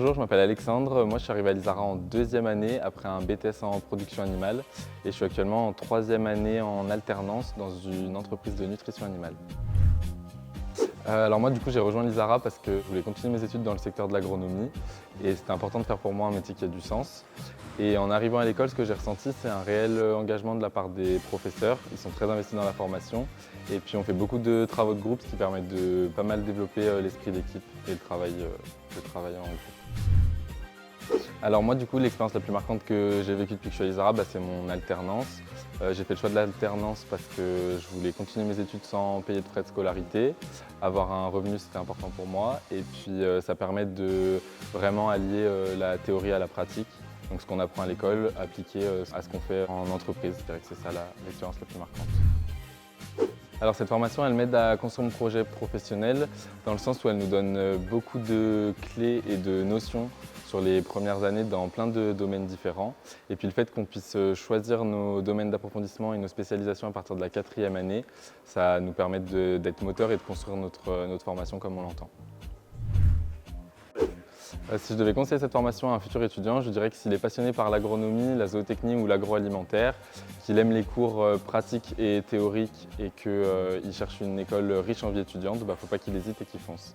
Bonjour, je m'appelle Alexandre. Moi, je suis arrivé à l'ISARA en deuxième année après un BTS en production animale et je suis actuellement en troisième année en alternance dans une entreprise de nutrition animale. Alors moi, du coup, j'ai rejoint l'ISARA parce que je voulais continuer mes études dans le secteur de l'agronomie et c'était important de faire pour moi un métier qui a du sens. Et en arrivant à l'école, ce que j'ai ressenti, c'est un réel engagement de la part des professeurs. Ils sont très investis dans la formation et puis on fait beaucoup de travaux de groupe, ce qui permet de pas mal développer l'esprit d'équipe et le travail en groupe. Alors moi, du coup, l'expérience la plus marquante que j'ai vécue depuis que je suis à l'ISARA, c'est mon alternance. J'ai fait le choix de l'alternance parce que je voulais continuer mes études sans payer de frais de scolarité. Avoir un revenu, c'était important pour moi. Et puis, ça permet de vraiment allier la théorie à la pratique. Donc ce qu'on apprend à l'école, appliquer à ce qu'on fait en entreprise. Je dirais que c'est ça l'expérience la plus marquante. Alors cette formation, elle m'aide à construire mon projet professionnel dans le sens où elle nous donne beaucoup de clés et de notions sur les premières années dans plein de domaines différents. Et puis le fait qu'on puisse choisir nos domaines d'approfondissement et nos spécialisations à partir de la quatrième année, ça nous permet d'être moteur et de construire notre formation comme on l'entend. Si je devais conseiller cette formation à un futur étudiant, je dirais que s'il est passionné par l'agronomie, la zootechnie ou l'agroalimentaire, qu'il aime les cours pratiques et théoriques et qu'il cherche une école riche en vie étudiante, faut pas qu'il hésite et qu'il fonce.